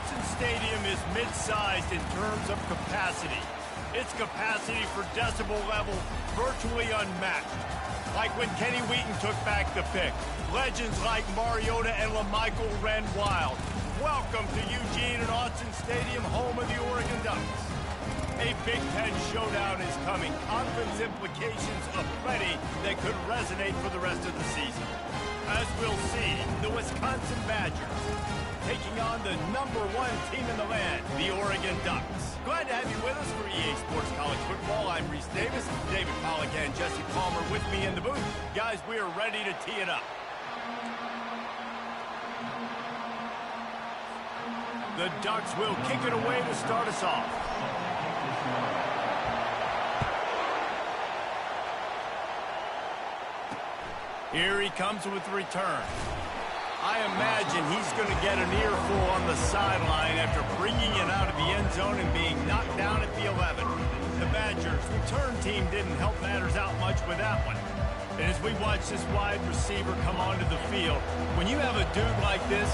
Autzen Stadium is mid-sized in terms of capacity. Its capacity for decibel level virtually unmatched. Like when Kenny Wheaton took back the pick. Legends like Mariota and LaMichael ran wild. Welcome to Eugene and Autzen Stadium, home of the Oregon Ducks. A Big Ten showdown is coming. Conference implications aplenty that could resonate for the rest of the season. As we'll see, the Wisconsin Badgers taking on the #1 team in the land, the Oregon Ducks. Glad to have you with us for EA Sports College Football. I'm Reese Davis, David Pollack and Jesse Palmer with me in the booth. Guys, we are ready to tee it up. The Ducks will kick it away to start us off. Here he comes with the return. I imagine he's going to get an earful on the sideline after bringing it out of the end zone and being knocked down at the 11. The Badgers' return team didn't help matters out much with that one. And as we watch this wide receiver come onto the field, when you have a dude like this,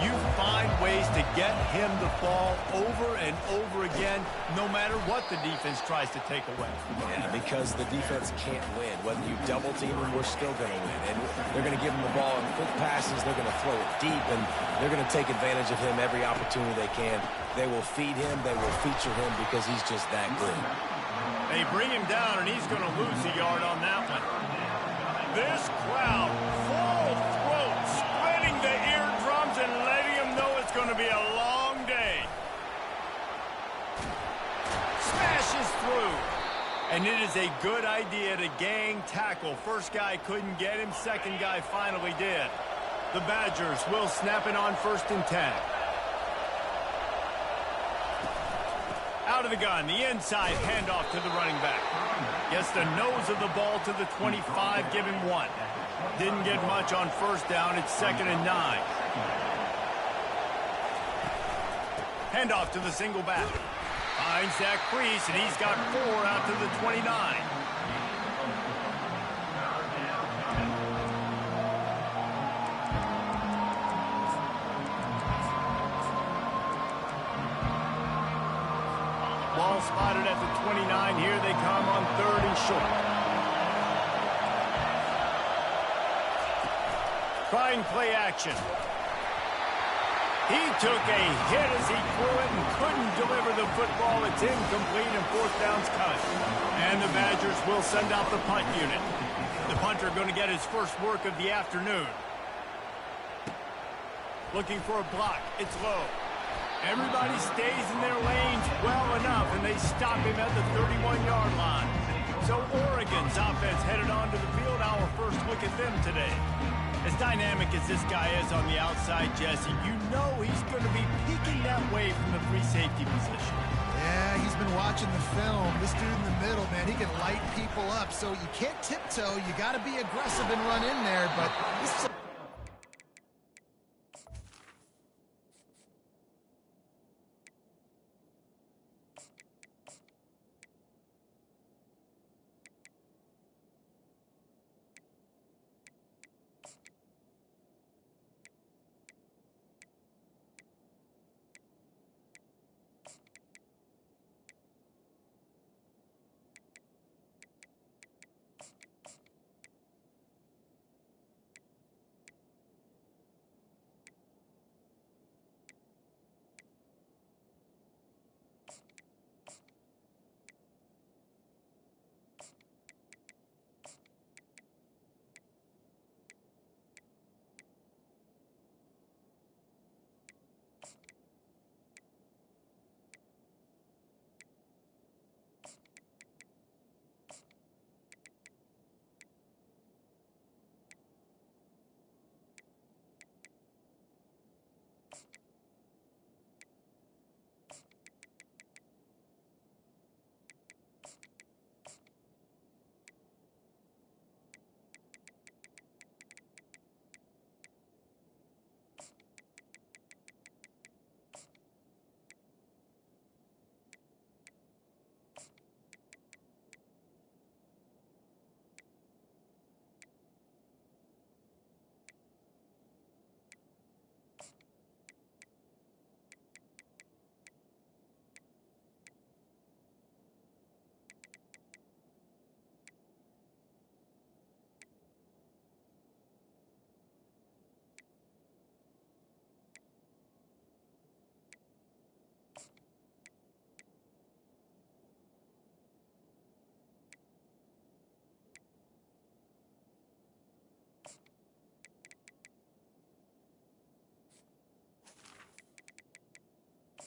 you find ways to get him the ball over and over again, no matter what the defense tries to take away. Yeah, because the defense can't win. Whether you double team them, we're still going to win. And they're going to give him the ball in quick passes. They're going to throw it deep, and they're going to take advantage of him every opportunity they can. They will feed him. They will feature him because he's just that good. They bring him down, and he's going to lose a yard on that one. This crowd, full throat, splitting the eardrums and letting them know it's going to be a long day. Smashes through. And it is a good idea to gang tackle. First guy couldn't get him, second guy finally did. The Badgers will snap it on 1st and 10. Out of the gun, the inside handoff to the running back. Gets the nose of the ball to the 25, give him 1. Didn't get much on 1st down, it's 2nd and 9. Handoff to the single back. Finds Zach Priest, and he's got 4 out to the 29. Ball spotted at the 29. Here they come on 3rd and short. Trying play action. He took a hit as he threw it and couldn't deliver the football. It's incomplete and 4th down's cut. And the Badgers will send out the punt unit. The punter going to get his first work of the afternoon. Looking for a block. It's low. Everybody stays in their lanes well enough, and they stop him at the 31-yard line. So Oregon's offense headed onto the field. Our first look at them today. As dynamic as this guy is on the outside, Jesse, you know he's going to be peeking that way from the free safety position. Yeah, he's been watching the film. This dude in the middle, man, he can light people up. So you can't tiptoe. You got to be aggressive and run in there. But this is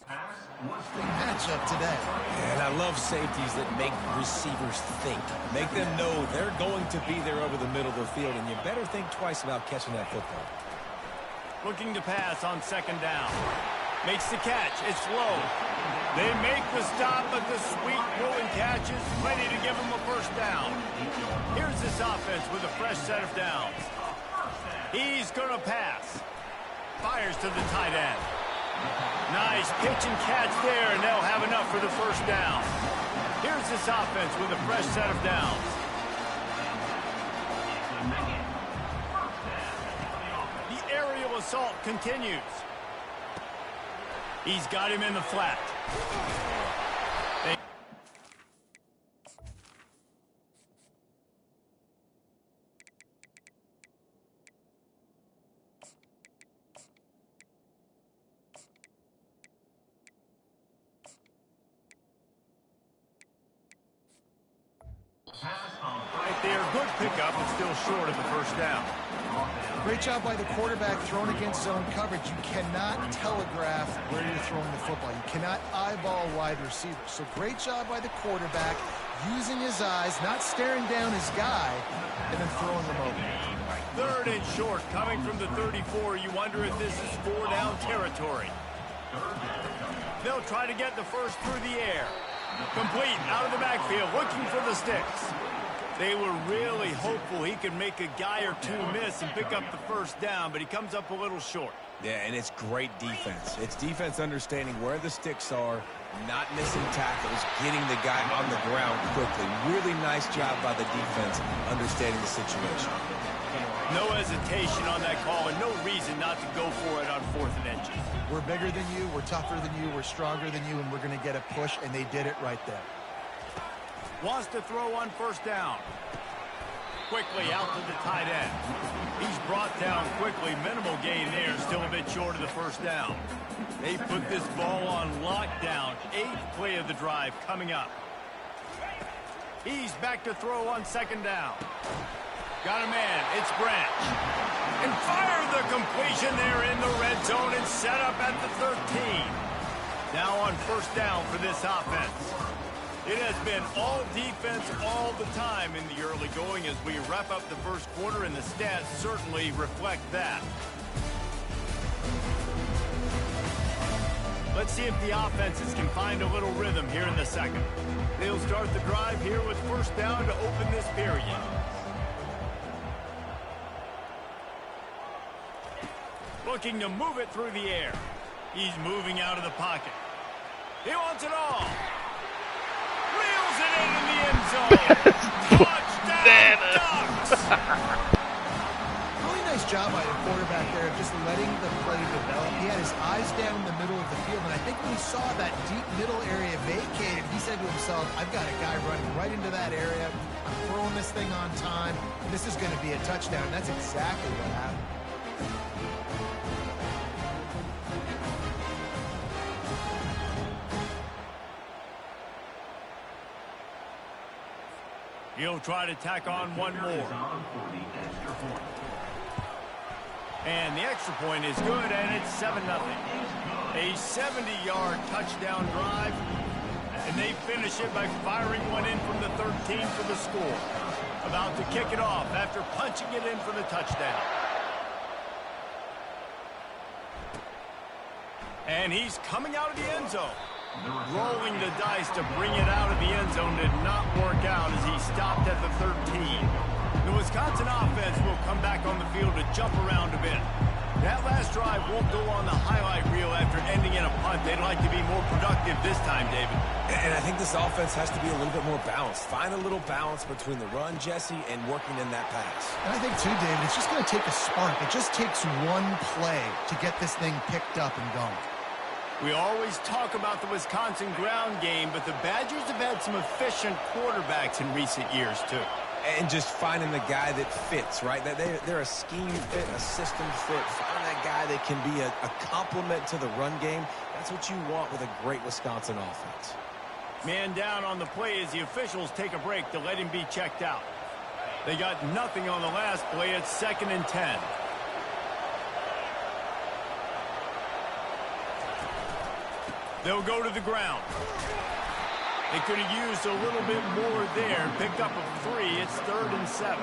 Big matchup today. And I love safeties that make receivers think. Make them know they're going to be there over the middle of the field, and you better think twice about catching that football. Looking to pass on second down. Makes the catch. It's low. They make the stop, but the sweet rolling catch is ready to give them a first down. Here's this offense with a fresh set of downs. He's going to pass. Fires to the tight end. Nice pitch and catch there, and they'll have enough for the first down. Here's this offense with a fresh set of downs. The aerial assault continues. He's got him in the flat. Right there, good pickup, but still short of the first down. Great job by the quarterback thrown against zone coverage. You cannot telegraph where you're throwing the football. You cannot eyeball wide receivers. So great job by the quarterback using his eyes, not staring down his guy, and then throwing him over. Third and short, coming from the 34. You wonder if this is 4-down territory. They'll try to get the first through the air. Complete, out of the backfield, looking for the sticks. They were really hopeful he could make a guy or two miss and pick up the first down, but he comes up a little short. Yeah, and it's great defense. It's defense understanding where the sticks are, not missing tackles, getting the guy on the ground quickly. Really nice job by the defense understanding the situation. No hesitation on that call and no reason not to go for it on 4th and inches. We're bigger than you, we're tougher than you, we're stronger than you, and we're going to get a push, and they did it right there. Wants to throw on first down. Quickly out to the tight end. He's brought down quickly. Minimal gain there. Still a bit short of the first down. They put this ball on lockdown. 8th play of the drive coming up. He's back to throw on second down. Got a man. It's Branch. And fire the completion there in the red zone and set up at the 13. Now on first down for this offense. It has been all defense all the time in the early going as we wrap up the first quarter, and the stats certainly reflect that. Let's see if the offenses can find a little rhythm here in the second. They'll start the drive here with first down to open this period. Looking to move it through the air. He's moving out of the pocket. He wants it all. Reels it in the end zone. Touchdown, Ducks! Really nice job by the quarterback there of just letting the play develop. He had his eyes down the middle of the field, and I think when he saw that deep middle area vacated, he said to himself, I've got a guy running right into that area. I'm throwing this thing on time. This is going to be a touchdown. And that's exactly what happened. He'll try to tack on one more. And the extra point is good, and it's 7-0. A 70-yard touchdown drive, and they finish it by firing one in from the 13 for the score. About to kick it off after punching it in for the touchdown. And he's coming out of the end zone. Rolling the dice to bring it out of the end zone did not work out as he stopped at the 13. The Wisconsin offense will come back on the field to jump around a bit. That last drive won't go on the highlight reel after ending in a punt. They'd like to be more productive this time, David. And I think this offense has to be a little bit more balanced. Find a little balance between the run, Jesse, and working in that pass. And I think, too, David, it's just going to take a spark. It just takes one play to get this thing picked up and going. We always talk about the Wisconsin ground game, but the Badgers have had some efficient quarterbacks in recent years, too. And just finding the guy that fits, right? They're a scheme fit, a system fit. Find that guy that can be a complement to the run game. That's what you want with a great Wisconsin offense. Man down on the play as the officials take a break to let him be checked out. They got nothing on the last play. It's 2nd and 10. They'll go to the ground. They could have used a little bit more there and picked up a 3. It's 3rd and 7.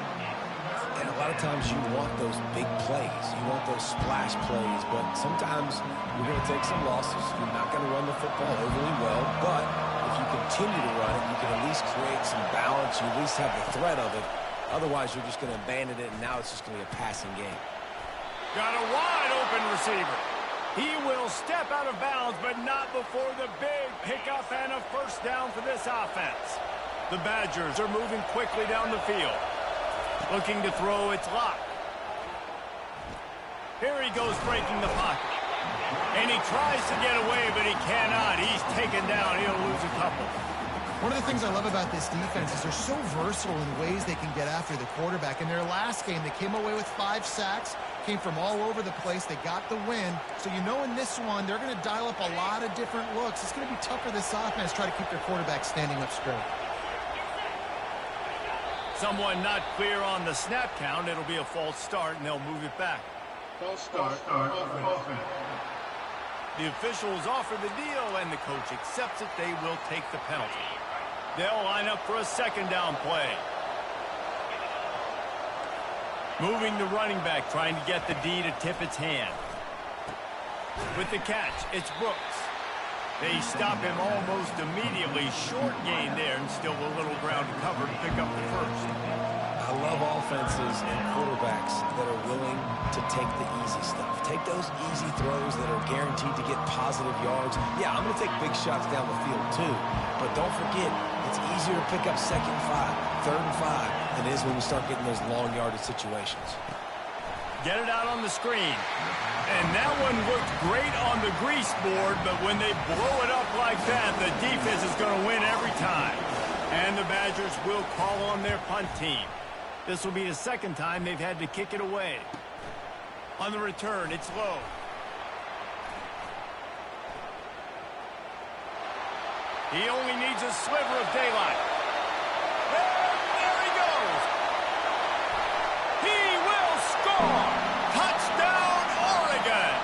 And a lot of times you want those big plays. You want those splash plays, but sometimes you're going to take some losses. You're not going to run the football overly well, but if you continue to run it, you can at least create some balance. You at least have the threat of it. Otherwise, you're just going to abandon it, and now it's just going to be a passing game. Got a wide open receiver. He will step out of bounds, but not before the big pickup and a first down for this offense. The Badgers are moving quickly down the field. Looking to throw, it's locked. Here he goes breaking the pocket. And he tries to get away, but he cannot. He's taken down. He'll lose a couple. One of the things I love about this defense is they're so versatile in ways they can get after the quarterback. In their last game, they came away with 5 sacks, came from all over the place. They got the win. So you know in this one, they're going to dial up a lot of different looks. It's going to be tough for this offense to try to keep their quarterback standing up straight. Someone not clear on the snap count. It'll be a false start, and they'll move it back. False start. Offense. The officials offer the deal, and the coach accepts it. They will take the penalty. They'll line up for a second down play. Moving the running back, trying to get the D to tip its hand. With the catch, it's Brooks. They stop him almost immediately. Short gain there, and still a little ground to cover to pick up the first. I love offenses and quarterbacks that are willing to take the easy stuff. Take those easy throws that are guaranteed to get positive yards. Yeah, I'm going to take big shots down the field too. But don't forget, it's easier to pick up 2nd and 5, 3rd and 5 than it is when we start getting those long yardage situations. Get it out on the screen. And that one looked great on the grease board, but when they blow it up like that, the defense is going to win every time. And the Badgers will call on their punt team. This will be the second time they've had to kick it away. On the return, it's low. He only needs a sliver of daylight. There he goes. He will score. Touchdown, Oregon.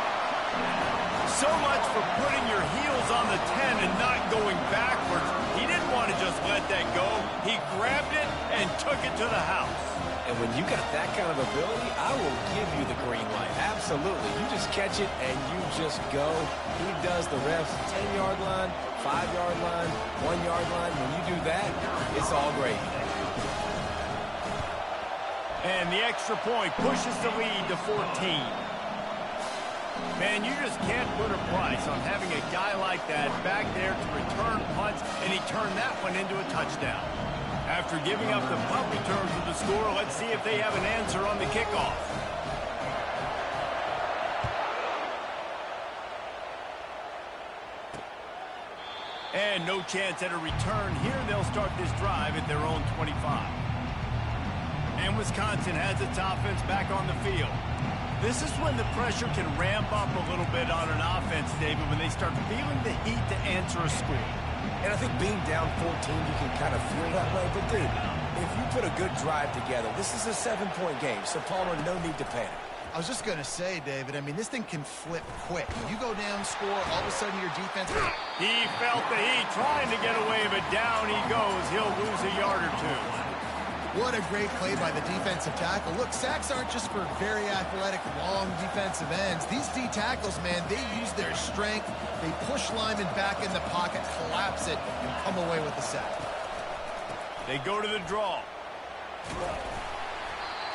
So much for putting your heels on the 10 and not going backwards. He didn't want to just let that go. He grabbed it and took it to the house. And when you got that kind of ability, I will give you the green light. Absolutely. You just catch it and you just go. He does the refs 10-yard line, 5-yard line, 1-yard line. When you do that, it's all great. And the extra point pushes the lead to 14. Man, you just can't put a price on having a guy like that back there to return punts, and he turned that one into a touchdown. After giving up the punt return for the score, let's see if they have an answer on the kickoff. And no chance at a return here. They'll start this drive at their own 25. And Wisconsin has its offense back on the field. This is when the pressure can ramp up a little bit on an offense, David, when they start feeling the heat to answer a score. And I think being down 14, you can kind of feel that way. But, dude, if you put a good drive together, this is a 7-point game. So, Palmer, no need to panic. I was just going to say, David, I mean, this thing can flip quick. You go down, score, all of a sudden your defense... He felt the heat trying to get away, but down he goes. He'll lose a yard or two. What a great play by the defensive tackle. Look, sacks aren't just for very athletic, long defensive ends. These D tackles, man, they use their strength. They push linemen back in the pocket, collapse it, and come away with the sack. They go to the draw.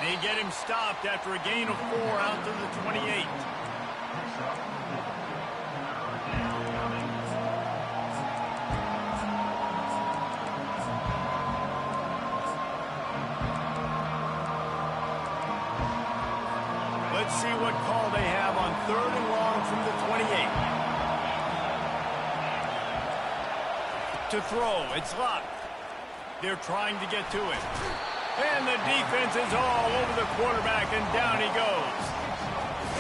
They get him stopped after a gain of 4 out to the 28. Let's see what call they have on 3rd and long from the 28. To throw, it's locked. They're trying to get to it. And the defense is all over the quarterback, and down he goes.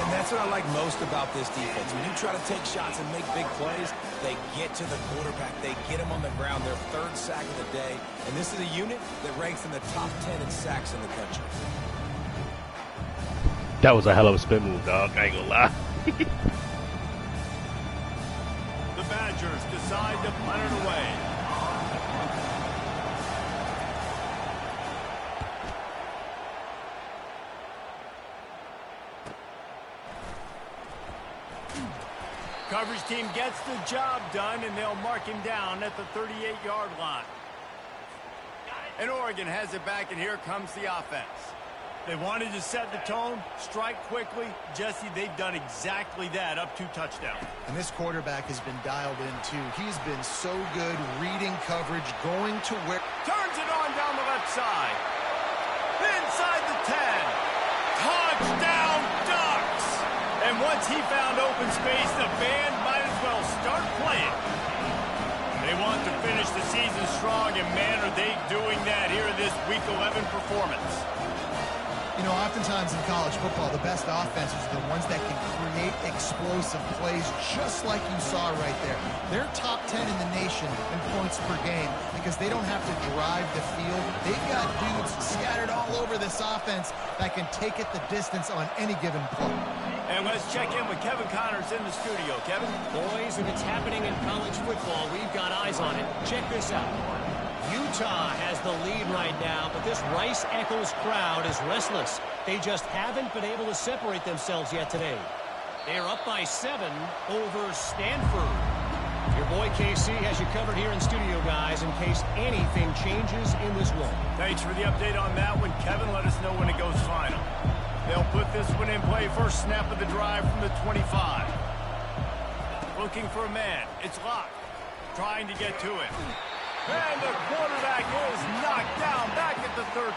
And that's what I like most about this defense. When you try to take shots and make big plays, they get to the quarterback. They get him on the ground, their 3rd sack of the day. And this is a unit that ranks in the top 10 in sacks in the country. That was a hell of a spin move, dog. I ain't gonna lie. The Badgers Badgers decide to punt it away. Coverage team gets the job done, and they'll mark him down at the 38-yard line. And Oregon has it back, and here comes the offense. They wanted to set the tone, strike quickly. Jesse, they've done exactly that, up 2 touchdowns. And this quarterback has been dialed in, too. He's been so good reading coverage, going to where... Turns it on down the left side. Inside the 10. Touchdown, Ducks! And once he found open space, the band might as well start playing. They want to finish the season strong, and man, are they doing that here in this Week 11 performance. You know, oftentimes in college football, the best offenses are the ones that can create explosive plays, just like you saw right there. They're top 10 in the nation in points per game because they don't have to drive the field. They've got dudes scattered all over this offense that can take it the distance on any given play. And let's check in with Kevin Connors in the studio. Kevin? Boys, if it's happening in college football, we've got eyes on it. Check this out. Utah has the lead right now, but this Rice-Eccles crowd is restless. They just haven't been able to separate themselves yet today. They're up by 7 over Stanford. Your boy KC has you covered here in studio, guys, in case anything changes in this one. Thanks for the update on that one, Kevin. Let us know when it goes final. They'll put this one in play. First snap of the drive from the 25. Looking for a man. It's Locke. Trying to get to it. And the quarterback is knocked down back at the 13.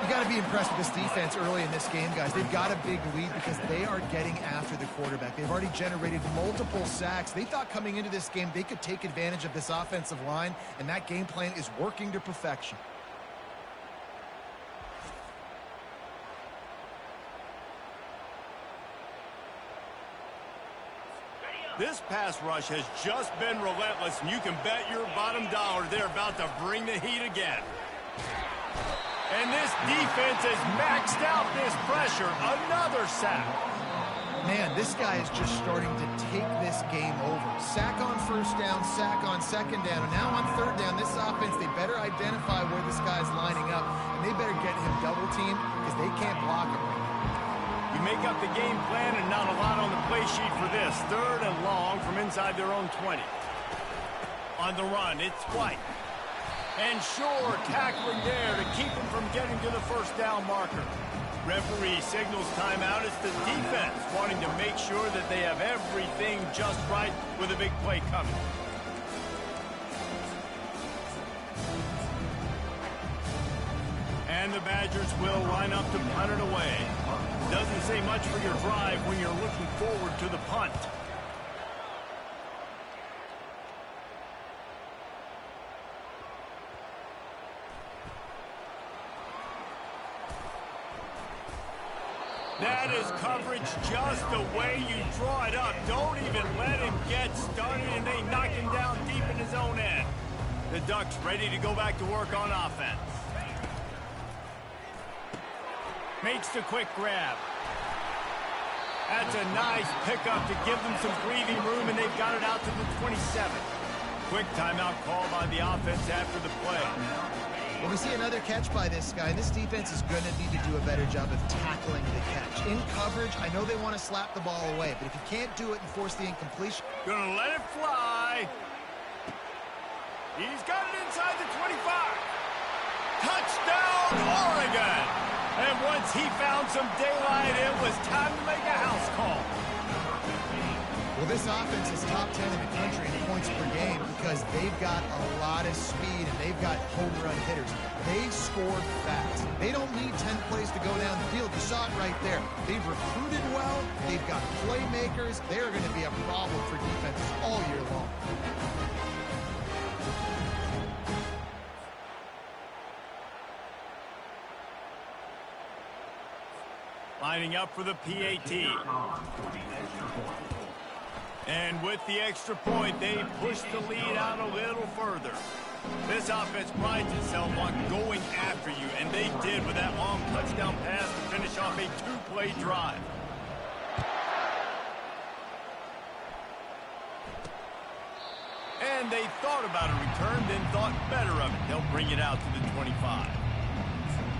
You got to be impressed with this defense early in this game, guys. They've got a big lead because they are getting after the quarterback. They've already generated multiple sacks. They thought coming into this game they could take advantage of this offensive line, and that game plan is working to perfection. This pass rush has just been relentless, and you can bet your bottom dollar they're about to bring the heat again. And this defense has maxed out this pressure. Another sack. Man, this guy is just starting to take this game over. Sack on first down, sack on second down, and now on third down, this offense, they better identify where this guy's lining up, and they better get him double teamed because they can't block him right now. You make up the game plan and not a lot on the play sheet for this. 3rd and long from inside their own 20. On the run, it's White. And Shore tackling there to keep him from getting to the first down marker. Referee signals timeout. It's the defense wanting to make sure that they have everything just right with a big play coming. And the Badgers will line up to punt it away. Doesn't say much for your drive when you're looking forward to the punt. That is coverage just the way you draw it up. Don't even let him get started, and they knock him down deep in his own end. The Ducks ready to go back to work on offense. Makes the quick grab. That's a nice pickup to give them some breathing room, and they've got it out to the 27. Quick timeout call by the offense after the play. Well, we see another catch by this guy. This defense is going to need to do a better job of tackling the catch. In coverage, I know they want to slap the ball away, but if you can't do it and force the incompletion... Gonna let it fly. He's got it inside the 25. Touchdown, Oregon! And once he found some daylight, it was time to make a house call. Well, this offense is top 10 in the country in points per game because they've got a lot of speed and they've got home run hitters. They scored fast. They don't need 10 plays to go down the field. You saw it right there. They've recruited well. They've got playmakers. They're going to be a problem for defenses all year long. Lining up for the PAT. And with the extra point, they push the lead out a little further. This offense prides itself on going after you, and they did with that long touchdown pass to finish off a 2-play drive. they thought about a return, then thought better of it. They'll bring it out to the 25.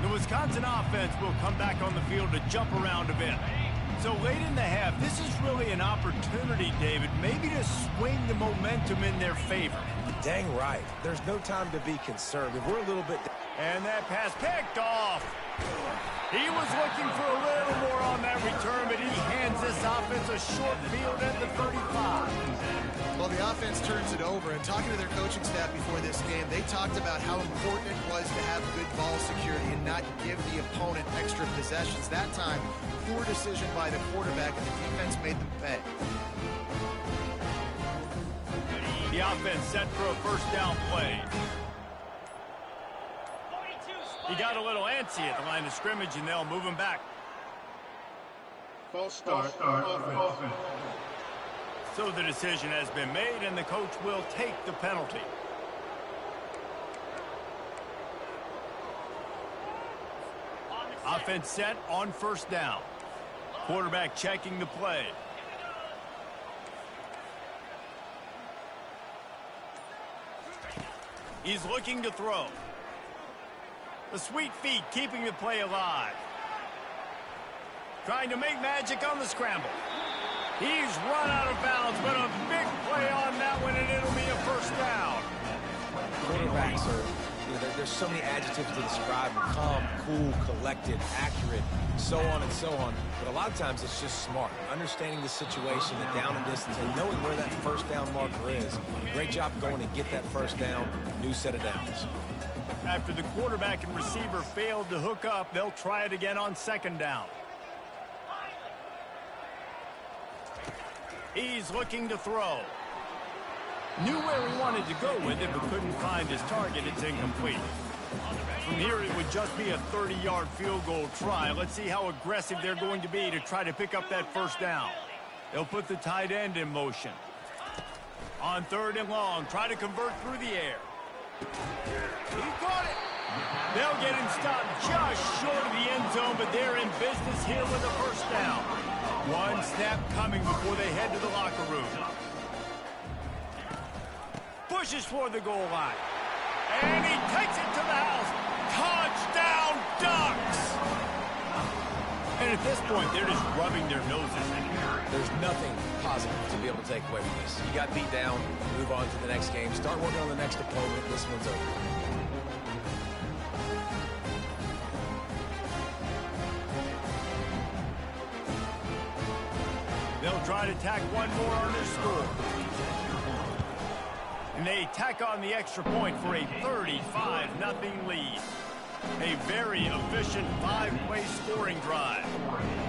The Wisconsin offense will come back on the field to jump around a bit. So late in the half, this is really an opportunity, David, maybe to swing the momentum in their favor. Dang right. There's no time to be concerned. If we're a little bit... And that pass picked off. He was looking for a little more on that return, but he hands this offense a short field at the 35. Well, the offense turns it over, and talking to their coaching staff before this game, they talked about how important it was to have good ball security and not give the opponent extra possessions. That time, poor decision by the quarterback, and the defense made them pay. The offense set for a first down play. He got a little antsy at the line of scrimmage, and they'll move him back. False start, offense. So the decision has been made, and the coach will take the penalty. Offense set on first down. Quarterback checking the play. He's looking to throw. The sweet feet keeping the play alive. Trying to make magic on the scramble. He's run out of bounds, but a big play on that one, and it'll be a first down. Quarterbacks are, there's so many adjectives to describe them. Calm, cool, collected, accurate, so on and so on. But a lot of times it's just smart. Understanding the situation, the down and distance, and knowing where that first down marker is. Great job going to get that first down. New set of downs. After the quarterback and receiver failed to hook up, they'll try it again on second down. He's looking to throw. Knew where he wanted to go with it, but couldn't find his target. It's incomplete. From here, it would just be a 30-yard field goal try. Let's see how aggressive they're going to be to try to pick up that first down. They'll put the tight end in motion. On third and long, try to convert through the air. He caught it. They'll get him stopped just short of the end zone, but they're in business here with a first down. One snap coming before they head to the locker room. Pushes for the goal line. And he takes it to the house. Touchdown, Ducks! And at this point, they're just rubbing their noses in here. There's nothing positive to be able to take away from this. You got beat down, move on to the next game, start working on the next opponent. This one's over. They'll try to tack one more on their score. And they tack on the extra point for a 35-0 lead. A very efficient 5-play scoring drive.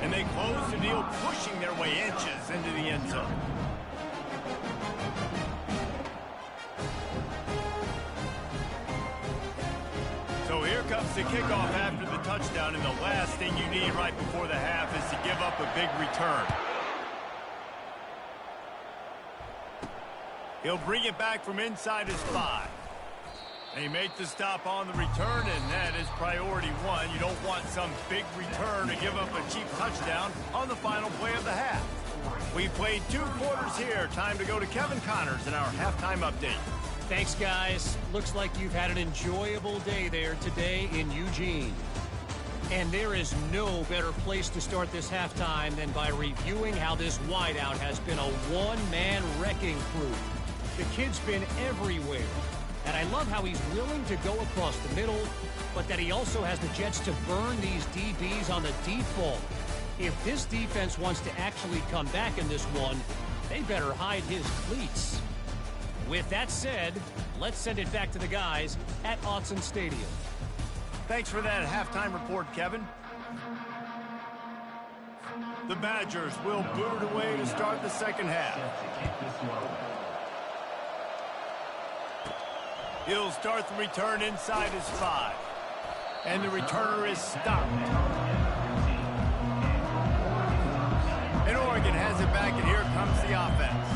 And they close the deal, pushing their way inches into the end zone. So here comes the kickoff after the touchdown, and the last thing you need right before the half is to give up a big return. He'll bring it back from inside his 5. They make the stop on the return, and that is priority one. You don't want some big return to give up a cheap touchdown on the final play of the half. We've played 2 quarters here. Time to go to Kevin Connors in our halftime update. Thanks, guys. Looks like you've had an enjoyable day there today in Eugene. And there is no better place to start this halftime than by reviewing how this wideout has been a one-man wrecking crew. The kid's been everywhere. And I love how he's willing to go across the middle, but that he also has the jets to burn these DBs on the deep ball. If this defense wants to actually come back in this one, they better hide his cleats. With that said, let's send it back to the guys at Autzen Stadium. Thanks for that halftime report, Kevin. The Badgers will boot it away to start the second half. He'll start the return inside his 5. And the returner is stopped. And Oregon has it back, and here comes the offense.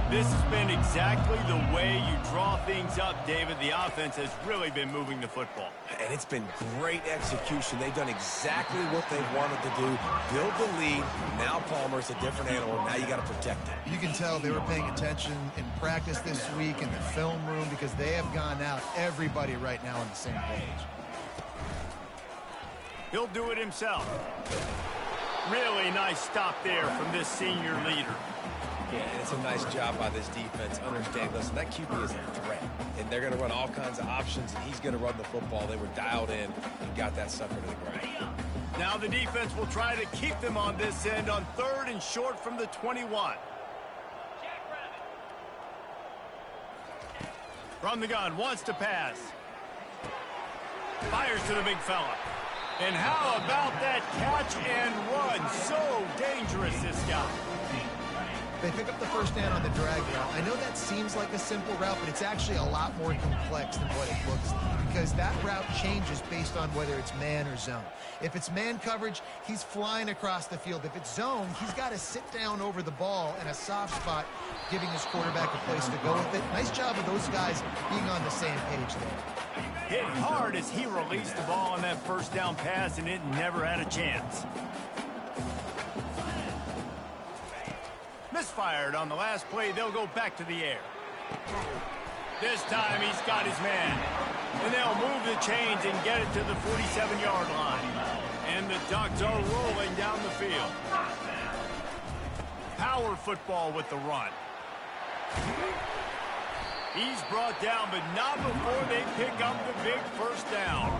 This has been exactly the way you draw things up, David. The offense has really been moving the football. And it's been great execution. They've done exactly what they wanted to do. Build the lead. Now Palmer's a different animal. Now you got to protect it. You can tell they were paying attention in practice this week in the film room because they have gone out, everybody right now on the same page. He'll do it himself. Really nice stop there from this senior leader. Yeah, and it's a nice job by this defense. Understand, listen, that QB is a threat. And they're going to run all kinds of options, and he's going to run the football. They were dialed in and got that sucker to the ground. Now the defense will try to keep them on this end on 3rd and short from the 21. From the gun, wants to pass. Fires to the big fella. And how about that catch and run? So dangerous, this guy. They pick up the first down on the drag route. I know that seems like a simple route, but it's actually a lot more complex than what it looks like because that route changes based on whether it's man or zone. If it's man coverage, he's flying across the field. If it's zone, he's got to sit down over the ball in a soft spot, giving his quarterback a place to go with it. Nice job of those guys being on the same page there. Hit hard as he released the ball on that first down pass, and it never had a chance. Misfired on the last play. They'll go back to the air. This time he's got his man. And they'll move the chains and get it to the 47-yard line. And the Ducks are rolling down the field. Power football with the run. He's brought down, but not before they pick up the big first down.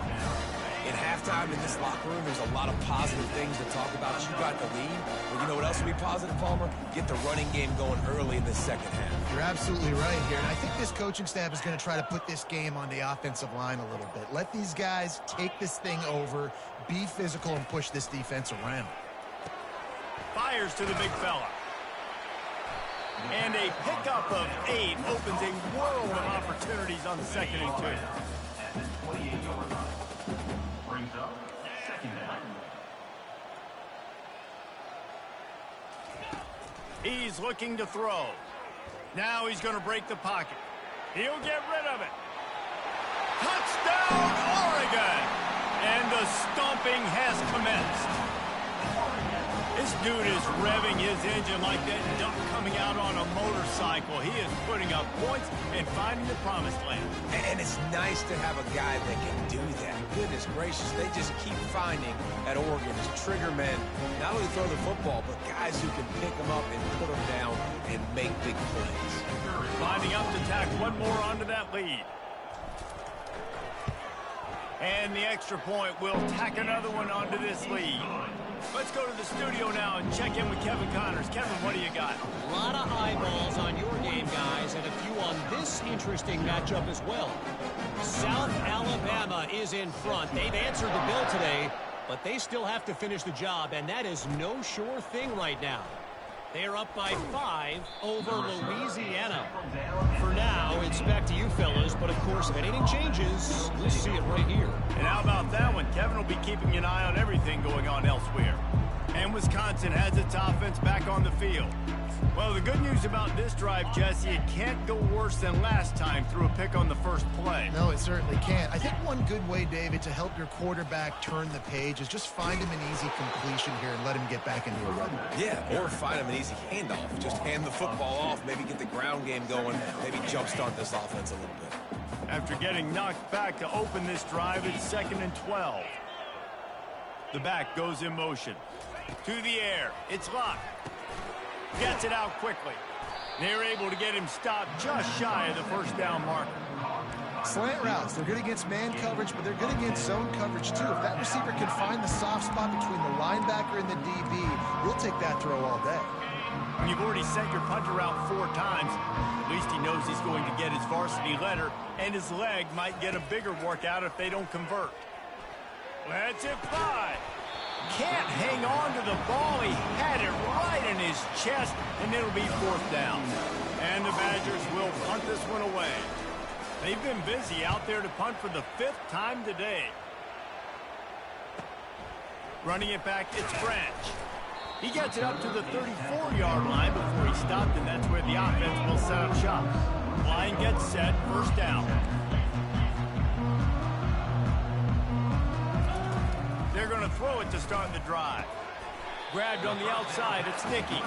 In halftime in this locker room, there's a lot of positive things to talk about. You got the lead. Well, you know what else would be positive, Palmer? Get the running game going early in the second half. You're absolutely right here. And I think this coaching staff is going to try to put this game on the offensive line a little bit. Let these guys take this thing over, be physical, and push this defense around. Fires to the big fella. And a pickup of 8 opens a world of opportunities on the 2nd and 2. He's looking to throw. Now he's going to break the pocket. He'll get rid of it. Touchdown, Oregon! And the stomping has commenced. This dude is revving his engine like that duck coming out on a motorcycle. He is putting up points and finding the promised land. And it's nice to have a guy that can do that. Goodness gracious, they just keep finding at Oregon as trigger men, not only throw the football, but guys who can pick them up and put them down and make big plays. Lining up to tack one more onto that lead. And the extra point will tack another one onto this lead. Let's go to the studio now and check in with Kevin Connors. Kevin, what do you got? A lot of eyeballs on your game, guys, and a few on this interesting matchup as well. South Alabama is in front. They've answered the bell today, but they still have to finish the job, and that is no sure thing right now. They are up by 5 over Louisiana. For now, it's back to you fellas, but of course, if anything changes, we'll see it right here. And how about that one? Kevin will be keeping an eye on everything going on elsewhere. And Wisconsin has its offense back on the field. Well, the good news about this drive, Jesse, it can't go worse than last time through a pick on the first play. No, it certainly can't. I think one good way, David, to help your quarterback turn the page is just find him an easy completion here and let him get back into a run. Yeah, or find him an easy handoff. Just hand the football off, maybe get the ground game going, maybe jumpstart this offense a little bit. After getting knocked back to open this drive, it's 2nd and 12. The back goes in motion. To the air. It's locked. Gets it out quickly. They're able to get him stopped just shy of the first down marker. Slant routes, they're good against man coverage, but they're good against zone coverage too. If that receiver can find the soft spot between the linebacker and the DB, you'll take that throw all day. When you've already sent your punter out 4 times, at least he knows he's going to get his varsity letter, and his leg might get a bigger workout if they don't convert. Let's it fly. Can't hang on to the ball. He had it right in his chest, and it'll be 4th down. And the Badgers will punt this one away. They've been busy out there to punt for the 5th time today. Running it back, it's Branch. He gets it up to the 34-yard line before he stopped, and that's where the offense will set up shop. Line gets set, first down. They're going to throw it to start the drive. Grabbed on the outside, it's Nicky.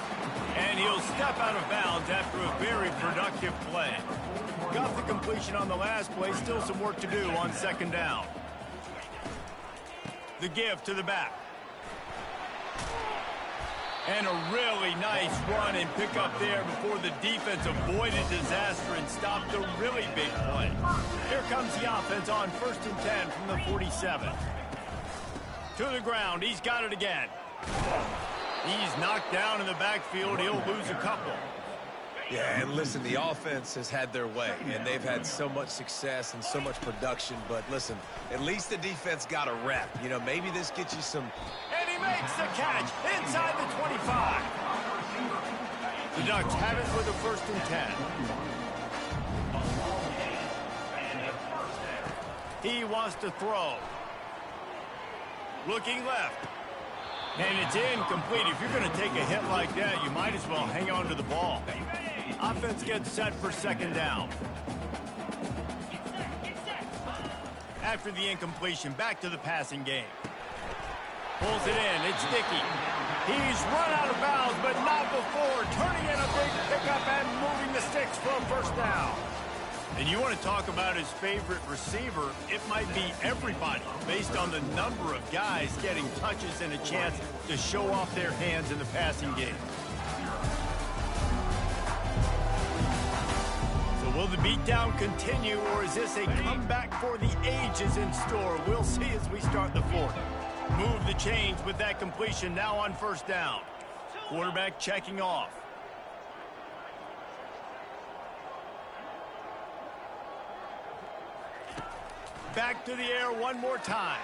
And he'll step out of bounds after a very productive play. Got the completion on the last play, still some work to do on second down. The give to the back. And a really nice run and pick up there before the defense avoided disaster and stopped a really big play. Here comes the offense on 1st and 10 from the 47. To the ground, he's got it again. He's knocked down in the backfield. He'll lose a couple. Yeah, and listen, the offense has had their way, and they've had so much success and so much production. But listen, at least the defense got a rep. You know, maybe this gets you some... And he makes the catch inside the 25. The Ducks have it with a 1st and 10. He wants to throw. Looking left. And it's incomplete. If you're going to take a hit like that, you might as well hang on to the ball. Offense gets set for second down. After the incompletion, back to the passing game. Pulls it in. It's Nicky. He's run out of bounds, but not before. Turning in a big pickup and moving the sticks for a first down. And you want to talk about his favorite receiver, it might be everybody, based on the number of guys getting touches and a chance to show off their hands in the passing game. So will the beatdown continue, or is this a comeback for the ages in store? We'll see as we start the fourth. Move the chains with that completion now on first down. Quarterback checking off. Back to the air one more time.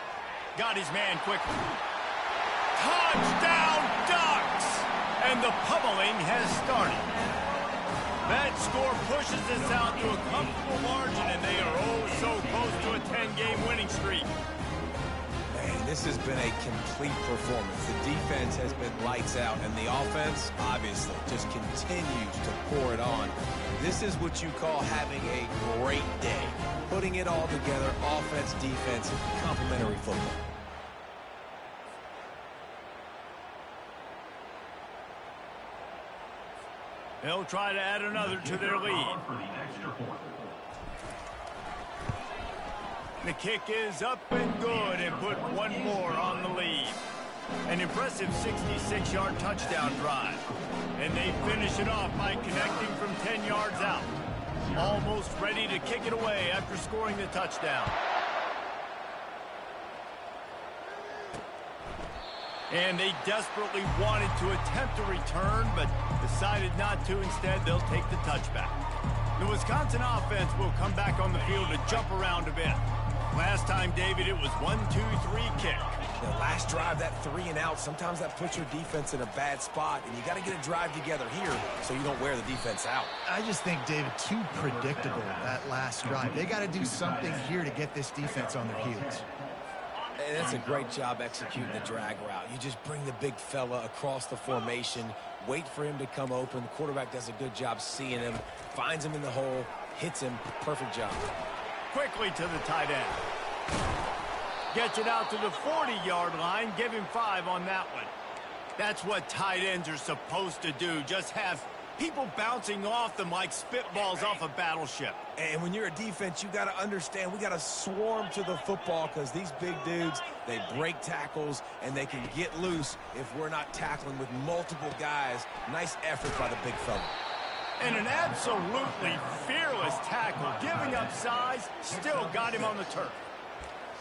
Got his man quickly. Touchdown, Ducks! And the pummeling has started. That score pushes us out to a comfortable margin, and they are oh so close to a 10-game winning streak. Man, this has been a complete performance. The defense has been lights out, and the offense, obviously, just continues to pour it on. This is what you call having a great day. Putting it all together, offense, defense, complementary football. They'll try to add another to their lead. The kick is up and good and put one more on the lead. An impressive 66-yard touchdown drive. And they finish it off by connecting from 10 yards out. Almost ready to kick it away after scoring the touchdown. And they desperately wanted to attempt a return, but decided not to. Instead, they'll take the touchback. The Wisconsin offense will come back on the field to jump around a bit. Last time, David, it was 1-2-3 kick. The last drive, that 3 and out, sometimes that puts your defense in a bad spot, and you got to get a drive together here so you don't wear the defense out. I just think, David, too predictable, that last drive. They got to do something here to get this defense on their heels. And that's a great job executing the drag route. You just bring the big fella across the formation, wait for him to come open. The quarterback does a good job seeing him, finds him in the hole, hits him. Perfect job. Quickly to the tight end. Gets it out to the 40-yard line. Give him 5 on that one. That's what tight ends are supposed to do. Just have people bouncing off them like spitballs off a battleship. And when you're a defense, you got to understand, we got to swarm to the football because these big dudes, they break tackles and they can get loose if we're not tackling with multiple guys. Nice effort by the big fella. And an absolutely fearless tackle, giving up size, still got him on the turf.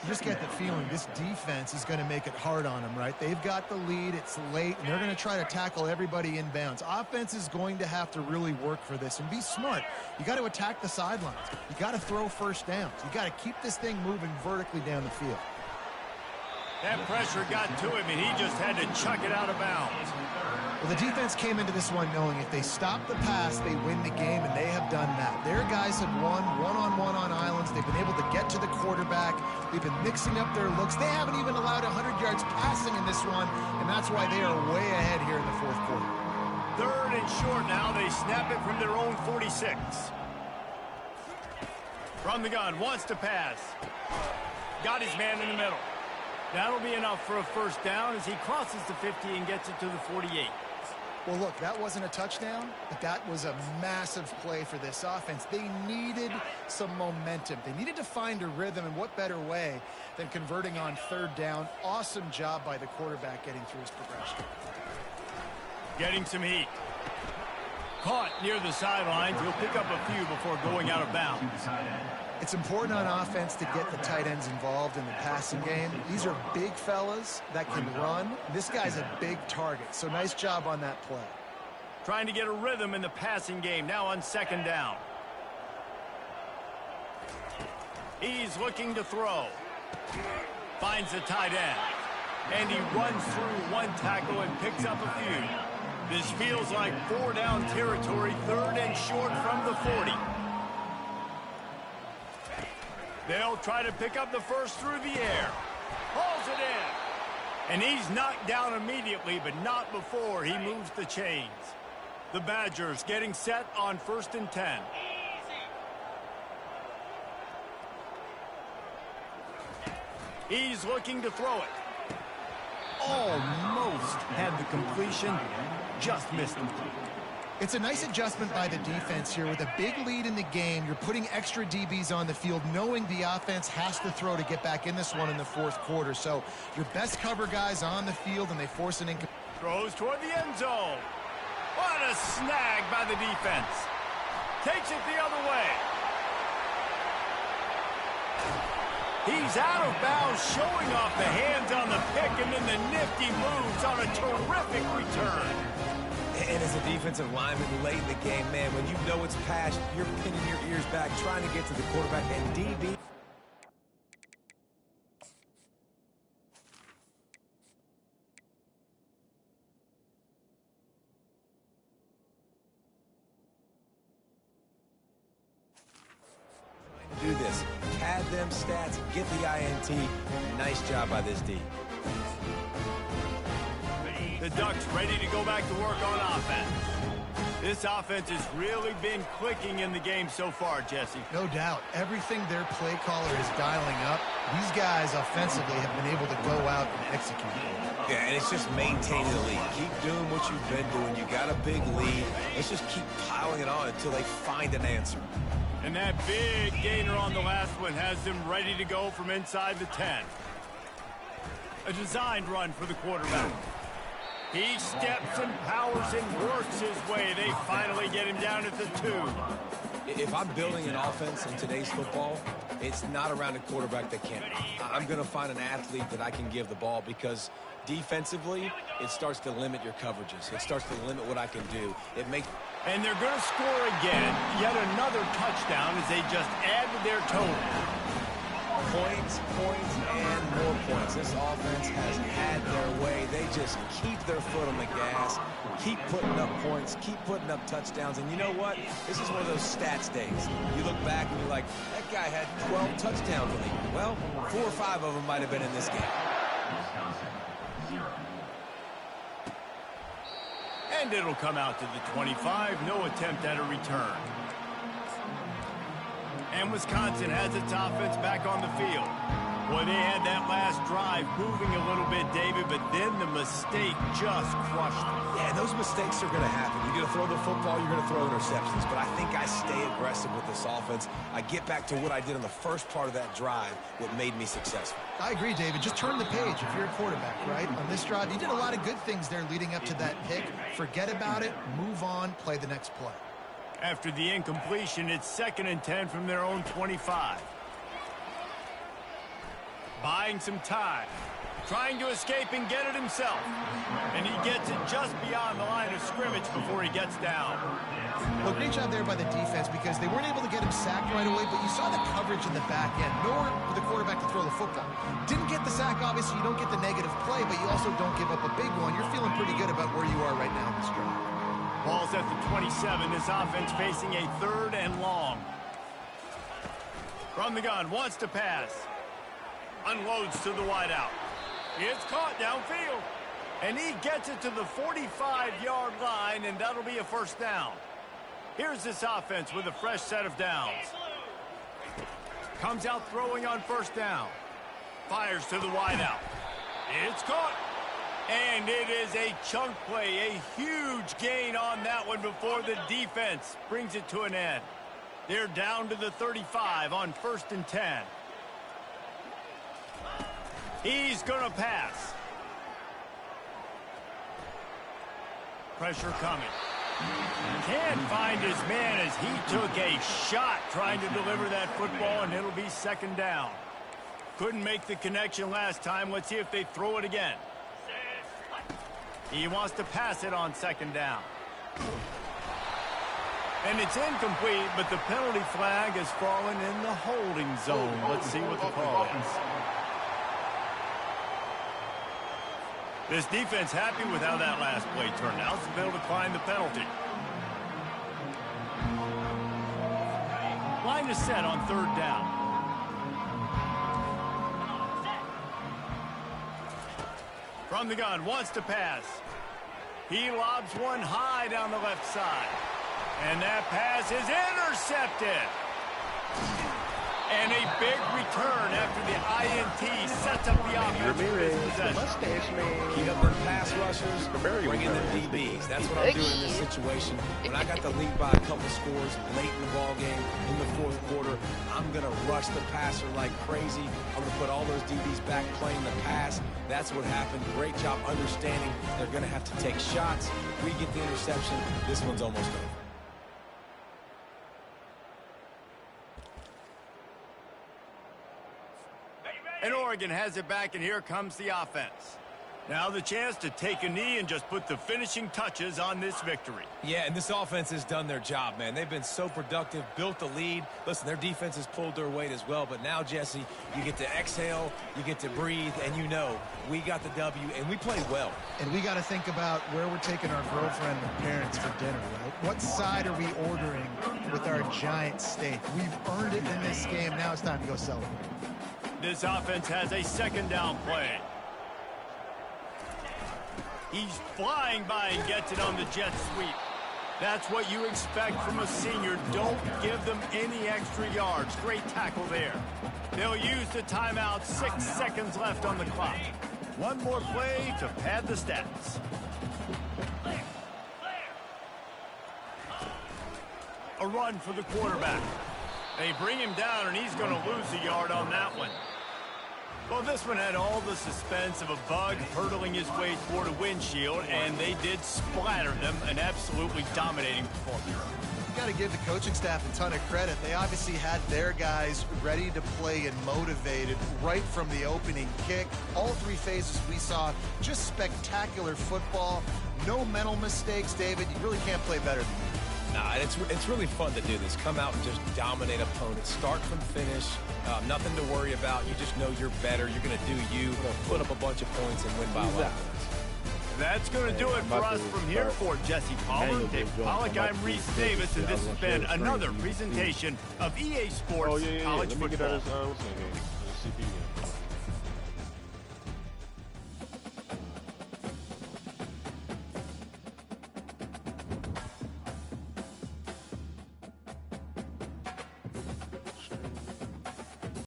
You just get the feeling this defense is going to make it hard on them, right? They've got the lead, it's late, and they're going to try to tackle everybody inbounds. Offense is going to have to really work for this and be smart. You got to attack the sidelines. You got to throw first downs. You got to keep this thing moving vertically down the field. That pressure got to him, and he just had to chuck it out of bounds. Well, the defense came into this one knowing if they stop the pass, they win the game, and they have done that. Their guys guys have won one-on-one on islands. They've been able to get to the quarterback. They've been mixing up their looks. They haven't even allowed 100 yards passing in this one, and that's why they are way ahead here in the fourth quarter. Third and short now. They snap it from their own 46. From the gun, wants to pass. Got his man in the middle. That'll be enough for a first down as he crosses the 50 and gets it to the 48. Well, look, that wasn't a touchdown, but that was a massive play for this offense. They needed some momentum. They needed to find a rhythm, and what better way than converting on third down. Awesome job by the quarterback getting through his progression. Getting some heat. Caught near the sidelines. He'll pick up a few before going out of bounds. It's important on offense to get the tight ends involved in the passing game. These are big fellas that can run. This guy's a big target, so nice job on that play. Trying to get a rhythm in the passing game, now on second down. He's looking to throw. Finds the tight end. And he runs through one tackle and picks up a few. This feels like 4-down territory, third and short from the 40. They'll try to pick up the first through the air. Hauls it in. And he's knocked down immediately, but not before he moves the chains. The Badgers getting set on 1st and 10. He's looking to throw it. Almost had the completion, just missed him. It's a nice adjustment by the defense here. With a big lead in the game, you're putting extra DBs on the field, knowing the offense has to throw to get back in this one in the fourth quarter. So your best cover guys on the field, and they force an incomplete. Throws toward the end zone. What a snag by the defense. Takes it the other way. He's out of bounds, showing off the hands on the pick, and then the nifty moves on a terrific return. And as a defensive lineman late in the game, man, when you know it's passed, you're pinning your ears back, trying to get to the quarterback, and DB. Do this. Pad them stats, get the INT. Nice job by this D. The Ducks ready to go back to work on offense. This offense has really been clicking in the game so far, Jesse. No doubt. Everything their play caller is dialing up, these guys offensively have been able to go out and execute. Yeah, and it's just maintaining the lead. Keep doing what you've been doing. You got a big lead. Let's just keep piling it on until they find an answer. And that big gainer on the last one has them ready to go from inside the 10. A designed run for the quarterback. He steps and powers and works his way. They finally get him down at the 2. If I'm building an offense in today's football, it's not around a quarterback that can't. I'm going to find an athlete that I can give the ball, because defensively, it starts to limit your coverages. It starts to limit what I can do. And they're going to score again. Yet another touchdown as they just add to their total. Points, and more points. This offense has had their way. They just keep their foot on the gas, keep putting up points, keep putting up touchdowns. And you know what? This is one of those stats days. You look back and you're like, that guy had 12 touchdowns in it. Well, 4 or 5 of them might have been in this game. And it'll come out to the 25. No attempt at a return. And Wisconsin has its offense back on the field. Boy, they had that last drive moving a little bit, David, but then the mistake just crushed them. Yeah, those mistakes are going to happen. You're going to throw the football, you're going to throw interceptions. But I think I stay aggressive with this offense. I get back to what I did in the first part of that drive, what made me successful. I agree, David. Just turn the page if you're a quarterback, right? On this drive, you did a lot of good things there leading up to that pick. Forget about it, move on, play the next play. After the incompletion, it's 2nd and 10 from their own 25. Buying some time. Trying to escape and get it himself. And he gets it just beyond the line of scrimmage before he gets down. Well, great job there by the defense, because they weren't able to get him sacked right away, but you saw the coverage in the back end. Nowhere for the quarterback to throw the football. Didn't get the sack, obviously. You don't get the negative play, but you also don't give up a big one. You're feeling pretty good about where you are right now in this drive. Ball's at the 27. This offense facing a 3rd and long. From the gun, wants to pass. Unloads to the wideout. It's caught downfield. And he gets it to the 45-yard line, and that'll be a first down. Here's this offense with a fresh set of downs. Comes out throwing on first down. Fires to the wideout. It's caught. And it is a chunk play, a huge gain on that one before the defense brings it to an end. They're down to the 35 on 1st and 10. He's going to pass. Pressure coming. Can't find his man as he took a shot trying to deliver that football, and it'll be second down. Couldn't make the connection last time. Let's see if they throw it again. He wants to pass it on second down. And it's incomplete, but the penalty flag has fallen in the holding zone. Let's see what the call is. This defense happy with how that last play turned out, so they'll decline the penalty. Line is set on third down. From the gun, wants to pass. He lobs one high down the left side. And that pass is intercepted. And a big return after the INT sets up the offense for his possession. Keep up the pass rushers, bring in the DBs. That's what I'm doing in this situation. When I got the lead by a couple scores late in the ball game, in the fourth quarter, I'm going to rush the passer like crazy. I'm going to put all those DBs back playing the pass. That's what happened. Great job understanding they're going to have to take shots. We get the interception. This one's almost over. And Oregon has it back, and here comes the offense. Now the chance to take a knee and just put the finishing touches on this victory. Yeah, and this offense has done their job, man. They've been so productive, built the lead. Listen, their defense has pulled their weight as well. But now, Jesse, you get to exhale, you get to breathe, and you know we got the W, and we played well. And we got to think about where we're taking our girlfriend and parents for dinner, right? What side are we ordering with our giant steak? We've earned it in this game. Now it's time to go celebrate. This offense has a second down play. He's flying by and gets it on the jet sweep. That's what you expect from a senior. Don't give them any extra yards. Great tackle there. They'll use the timeout. 6 seconds left on the clock. One more play to pad the stats. A run for the quarterback. They bring him down, and he's going to lose a yard on that one. Well, this one had all the suspense of a bug hurtling his way toward a windshield, and they did splatter them. An absolutely dominating performance. You got to give the coaching staff a ton of credit. They obviously had their guys ready to play and motivated right from the opening kick. All three phases we saw, just spectacular football. No mental mistakes, David. You really can't play better than that. Nah, it's really fun to do this. Come out and just dominate opponents. Start from finish. Nothing to worry about. You just know you're better. You're going to do you. Put up a bunch of points and win by a lot. That's going to do it for us from here. For Jesse Palmer, Dave Pollock, I'm Reese Davis, and this has been another presentation of EA Sports College Football.